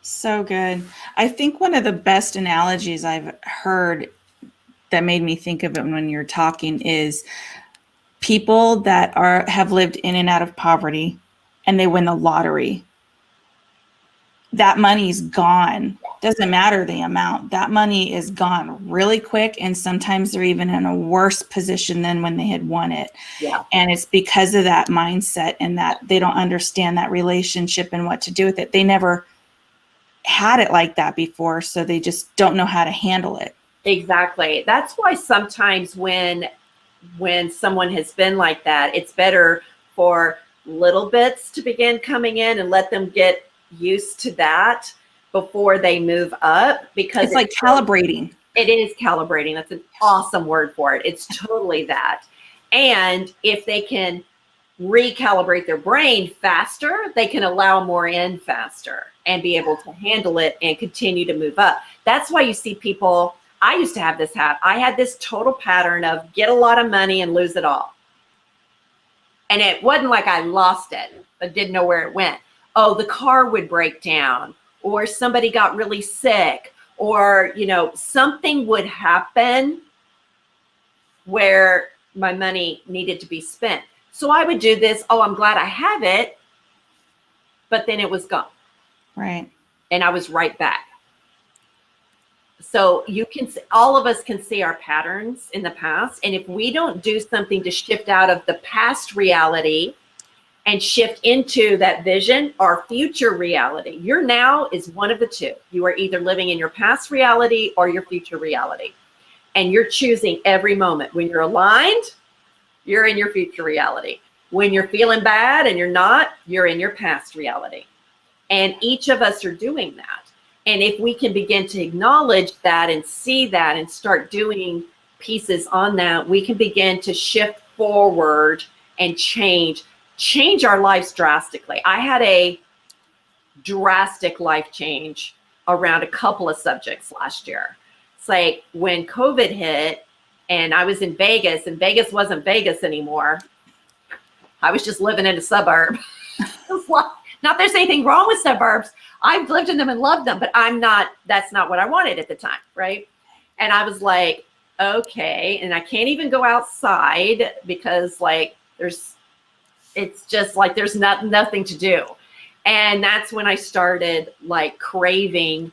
So good. I think one of the best analogies I've heard that made me think of it when you're talking is people that have lived in and out of poverty and they win the lottery. That money's gone. Doesn't matter the amount. That money is gone really quick, and sometimes they're even in a worse position than when they had won it. Yeah. And it's because of that mindset and that they don't understand that relationship and what to do with it. They never had it like that before, so they just don't know how to handle it. Exactly. That's why sometimes when someone has been like that, it's better for little bits to begin coming in and let them get used to that before they move up, because it's like calibrating. It is calibrating. That's an awesome word for it. It's totally that. And if they can recalibrate their brain faster, they can allow more in faster and be able to handle it and continue to move up. That's why you see people, I used to have this habit. I had this total pattern of get a lot of money and lose it all. And it wasn't like I lost it, but didn't know where it went. Oh, the car would break down, or somebody got really sick, or, something would happen where my money needed to be spent. So I would do this. Oh, I'm glad I have it. But then it was gone. Right. And I was right back. So all of us can see our patterns in the past. And if we don't do something to shift out of the past reality and shift into that vision, our future reality, your now is one of the two. You are either living in your past reality or your future reality. And you're choosing every moment. When you're aligned, you're in your future reality. When you're feeling bad and you're not, you're in your past reality. And each of us are doing that. And if we can begin to acknowledge that and see that and start doing pieces on that, we can begin to shift forward and change our lives drastically. I had a drastic life change around a couple of subjects last year. It's like when COVID hit and I was in Vegas, and Vegas wasn't Vegas anymore. I was just living in a suburb. Not that there's anything wrong with suburbs. I've lived in them and loved them, but that's not what I wanted at the time, right? And I was like, okay, and I can't even go outside because it's just like there's nothing to do. And that's when I started like craving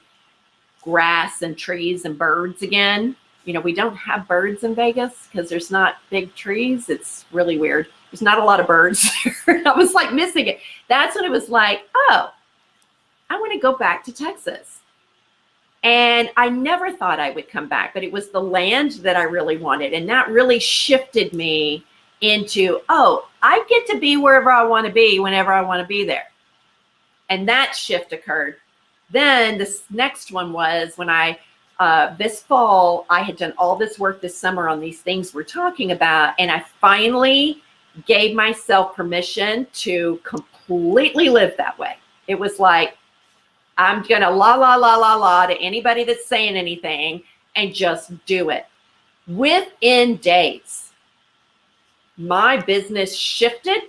grass and trees and birds again. We don't have birds in Vegas because there's not big trees. It's really weird. There's not a lot of birds. I was like missing it. That's when it was like, oh, I want to go back to Texas. And I never thought I would come back, but it was the land that I really wanted. And that really shifted me into, oh, I get to be wherever I want to be, whenever I want to be there. And that shift occurred. Then this next one was when this fall, I had done all this work this summer on these things we're talking about. And I finally gave myself permission to completely live that way. It was like, I'm going to la to anybody that's saying anything and just do it. Within days, my business shifted.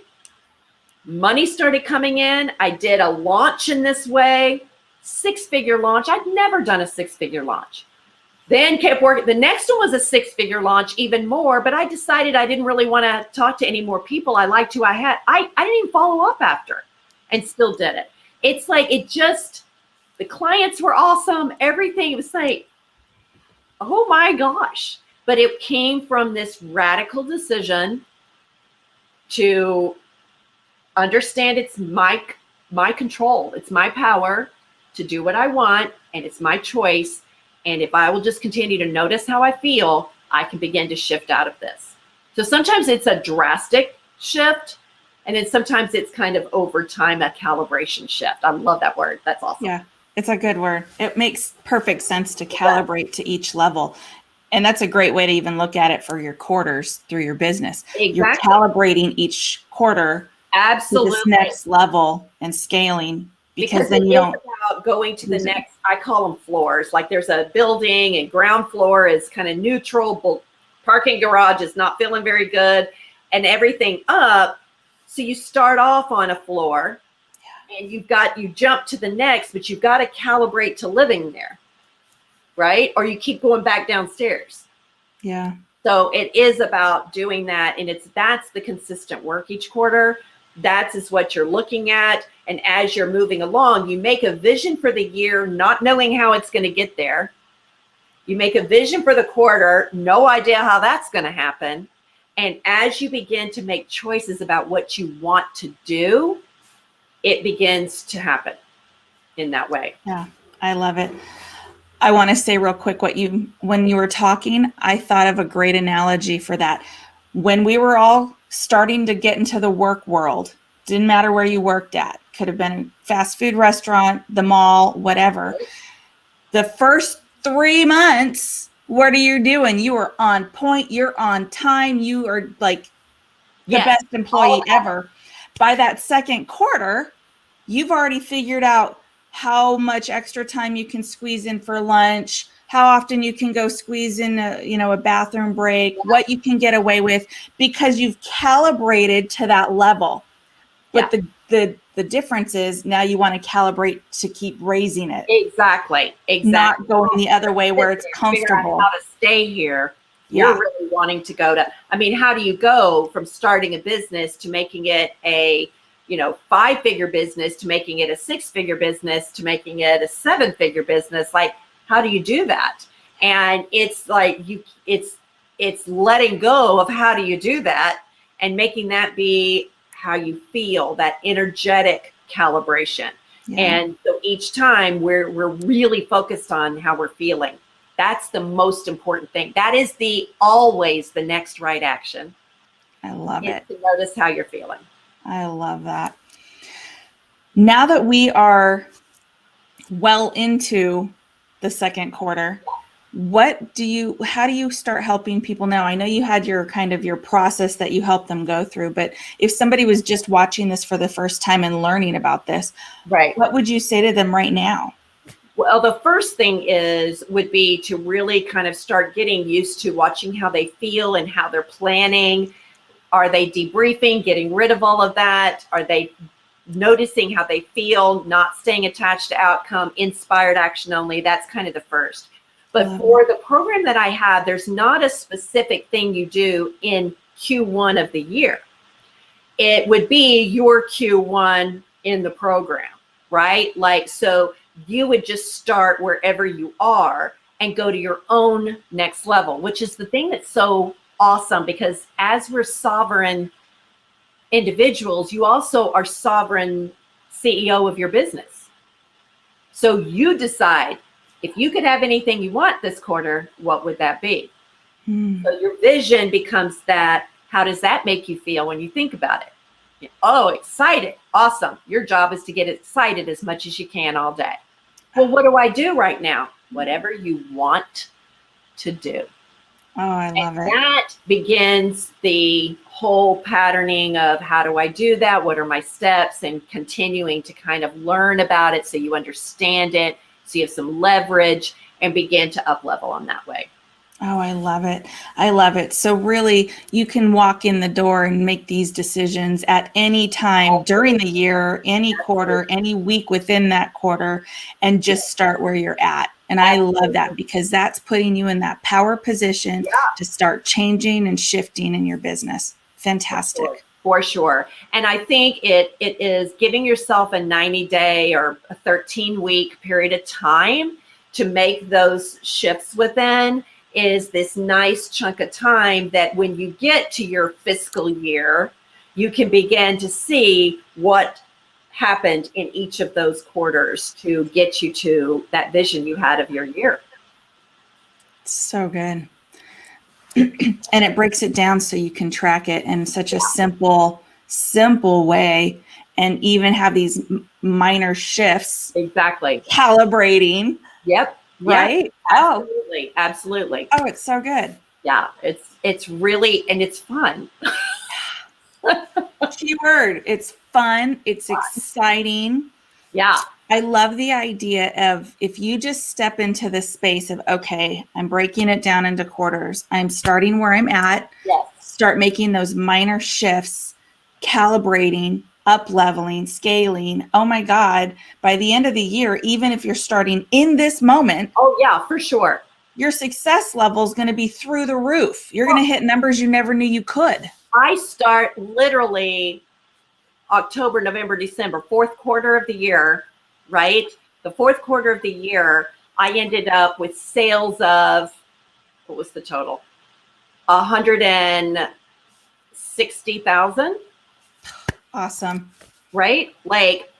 Money started coming in. I did a launch in this way, 6-figure launch. I'd never done a 6-figure launch. Then kept working. The next one was a 6-figure launch, even more, but I decided I didn't really want to talk to any more people. I liked who I had. I didn't even follow up after and still did it. It's like, the clients were awesome. Everything, it was like, oh my gosh. But it came from this radical decision to understand it's my control. It's my power to do what I want, and it's my choice. And if I will just continue to notice how I feel, I can begin to shift out of this. So sometimes it's a drastic shift, and then sometimes it's kind of over time, a calibration shift. I love that word. That's awesome. Yeah, it's a good word. It makes perfect sense to calibrate to each level. And that's a great way to even look at it for your quarters through your business. Exactly. You're calibrating each quarter absolutely to this next level and scaling, because then you don't about going to the next, I call them floors. Like there's a building and ground floor is kind of neutral. Parking garage is not feeling very good, and everything up. So you start off on a floor and you jump to the next, but you've got to calibrate to living there, right? Or you keep going back downstairs. Yeah. So it is about doing that. And that's the consistent work each quarter. That is what you're looking at. And as you're moving along, you make a vision for the year, not knowing how it's going to get there. You make a vision for the quarter, no idea how that's going to happen. And as you begin to make choices about what you want to do, it begins to happen in that way. Yeah, I love it. I want to say real quick when you were talking, I thought of a great analogy for that. When we were all starting to get into the work world, didn't matter where you worked at, could have been a fast food restaurant, the mall, whatever. The first 3 months, what are you doing? You are on point. You're on time. You are like the best employee ever. By that second quarter, you've already figured out how much extra time you can squeeze in for lunch, how often you can go squeeze in a bathroom break, what you can get away with, because you've calibrated to that level. But the The difference is now you want to calibrate to keep raising it. Exactly. Not going the other way where it's comfortable. How to stay here. Yeah. You're really wanting to go to, I mean, how do you go from starting a business to making it a, 5-figure business, to making it a 6-figure business, to making it a 7-figure business? Like, how do you do that? And it's like, it's letting go of how do you do that and making that be how you feel, that energetic calibration. Yeah. And so each time we're really focused on how we're feeling. That's the most important thing. That is always the next right action. I love it. To notice how you're feeling. I love that. Now that we are well into the second quarter, how do you start helping people now? I know you had your process that you helped them go through, but if somebody was just watching this for the first time and learning about this, right, what would you say to them right now? Well, the first thing would be to really kind of start getting used to watching how they feel and how they're planning. Are they debriefing, getting rid of all of that? Are they noticing how they feel, not staying attached to outcome, inspired action only? That's kind of the first. But for the program that I have, there's not a specific thing you do in Q1 of the year. It would be your Q1 in the program, right? Like, so you would just start wherever you are and go to your own next level, which is the thing that's so awesome, because as we're sovereign individuals, you also are sovereign CEO of your business. So you decide, if you could have anything you want this quarter, what would that be? So your vision becomes that. How does that make you feel when you think about it? Oh, excited. Awesome. Your job is to get excited as much as you can all day. Well, what do I do right now? Whatever you want to do. Oh, I love it. That begins the whole patterning of how do I do that? What are my steps? And continuing to kind of learn about it so you understand it, so you have some leverage, and begin to up level on that way. Oh, I love it. I love it. So really, you can walk in the door and make these decisions at any time during the year, any quarter, any week within that quarter, and just start where you're at. And I love that, because that's putting you in that power position to start changing and shifting in your business. Fantastic. For sure. And I think it is giving yourself a 90-day or a 13-week period of time to make those shifts within. Is this nice chunk of time that when you get to your fiscal year, you can begin to see what happened in each of those quarters to get you to that vision you had of your year. So good. And it breaks it down so you can track it in such a simple way, and even have these minor shifts. Exactly. Calibrating. Yep. Right? Yep. Absolutely. Absolutely. Oh, it's so good. Yeah. It's really, and it's fun. Keyword. It's fun. It's exciting. Yeah. I love the idea of, if you just step into this space of, okay, I'm breaking it down into quarters. I'm starting where I'm at. Yes. Start making those minor shifts, calibrating, up leveling, scaling. Oh my God. By the end of the year, even if you're starting in this moment. Oh yeah, for sure. Your success level is going to be through the roof. You're going to hit numbers you never knew you could. I start literally October, November, December, fourth quarter of the year, right? The fourth quarter of the year, I ended up with sales of, what was the total? 160,000. Awesome. Right? Like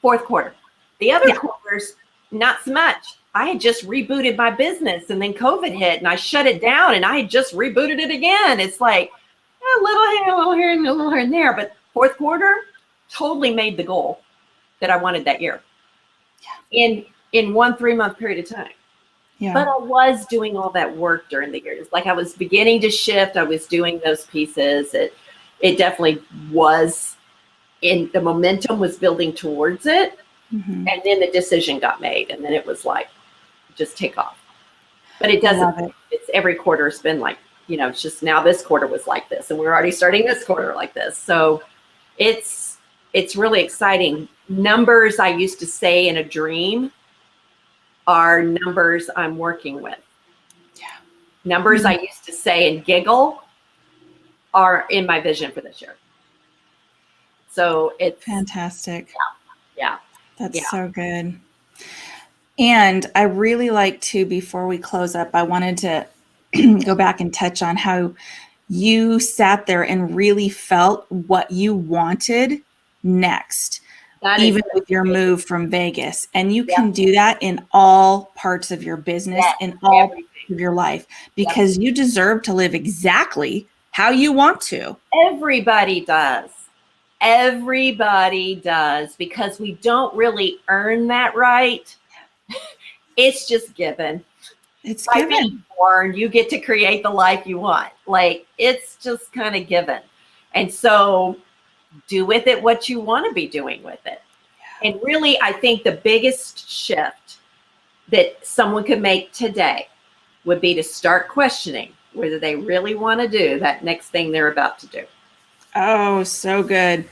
fourth quarter. The other quarters, not so much. I had just rebooted my business, and then COVID hit and I shut it down, and I had just rebooted it again. It's like a little here, and a little here and there. But fourth quarter totally made the goal that I wanted that year. Yeah. In 1 3-month period of time. Yeah. But I was doing all that work during the years. Like, I was beginning to shift. I was doing those pieces. It definitely was, in the momentum was building towards it. Mm-hmm. And then the decision got made, and then it was like, just take off. But it doesn't, it's every quarter has been like, it's just now this quarter was like this, and we're already starting this quarter like this. So it's it's really exciting. Numbers I used to say in a dream are numbers I'm working with. Yeah. Numbers I used to say and giggle are in my vision for this year. So it's fantastic. Yeah. That's so good. And I really like to, before we close up, I wanted to go back and touch on how you sat there and really felt what you wanted next, even with your move from Vegas. And you can do that in all parts of your business, in all parts of your life, because you deserve to live exactly how you want to. Everybody does. Everybody does, because we don't really earn that right. It's just given. It's by given. Being born, you get to create the life you want. Like, it's just kind of given. And so do with it what you want to be doing with it. Yeah. And really, I think the biggest shift that someone could make today would be to start questioning whether they really want to do that next thing they're about to do. Oh, so good.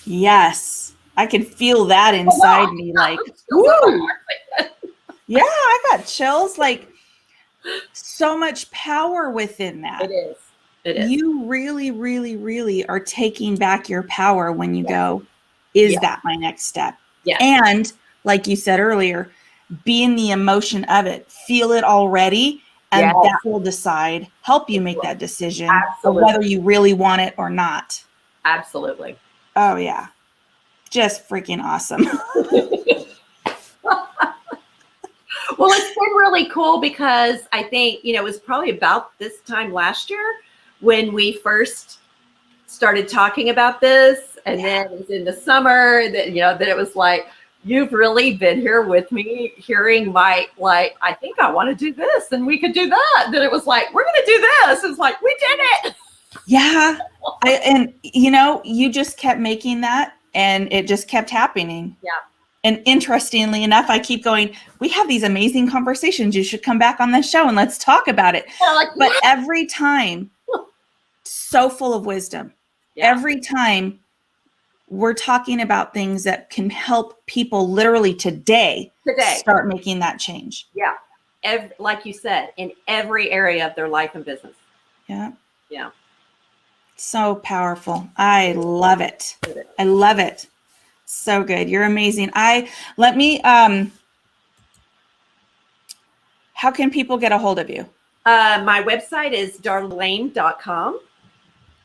Yes. I can feel that inside me. Like, woo. Yeah, I got chills. Like, so much power within that. It is. It is. You really, really, really are taking back your power when you go, is that my next step? Yeah. And like you said earlier, be in the emotion of it. Feel it already. And that will help you make that decision. Absolutely. Whether you really want it or not. Absolutely. Oh, yeah. Just freaking awesome. Well, it's been really cool because I think, it was probably about this time last year when we first started talking about this. And then it was in the summer that, that it was like, you've really been here with me hearing my, I think I want to do this and we could do that. Then it was like, we're going to do this. It's like, we did it. Yeah. You just kept making that and it just kept happening. Yeah. And interestingly enough, I keep going, we have these amazing conversations. You should come back on this show and let's talk about it. But every time, so full of wisdom. Yeah. Every time we're talking about things that can help people literally today start making that change. Yeah. Like you said, in every area of their life and business. Yeah. Yeah. So powerful. I love it. I love it. So good. You're amazing. How can people get a hold of you? My website is darladelaine.com.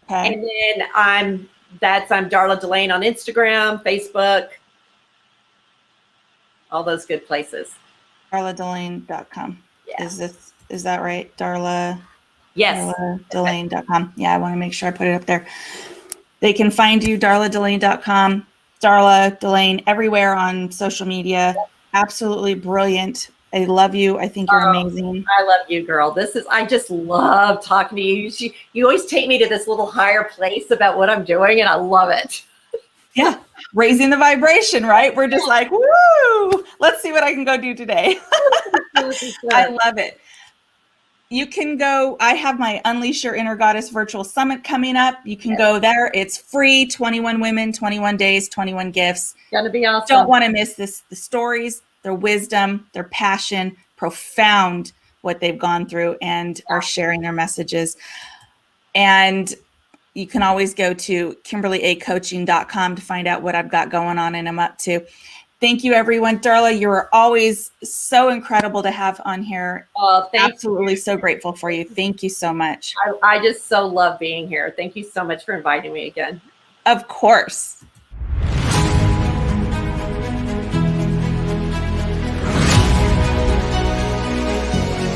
Okay. And then I'm Darla Delane on Instagram, Facebook, all those good places. darladelane.com. Yeah. Is that right? Darla? Yes. darladelane.com. Yeah, I want to make sure I put it up there. They can find you, darladelane.com. Darla Delane everywhere on social media. Absolutely brilliant. I love you. I think you're amazing. I love you, girl. I just love talking to you. You always take me to this little higher place about what I'm doing, and I love it. Yeah. Raising the vibration, right? We're just like, woo, let's see what I can go do today. I love it. You can go, I have my Unleash Your Inner Goddess virtual summit coming up. You can go there. It's free, 21 women, 21 days, 21 gifts. Gonna be awesome. Don't want to miss the stories, their wisdom, their passion, profound what they've gone through and are sharing their messages. And you can always go to KimberlyACoaching.com to find out what I've got going on and I'm up to. Thank you, everyone. Darla, you are always so incredible to have on here. Oh, absolutely so grateful for you. Thank you so much. I just so love being here. Thank you so much for inviting me again. Of course.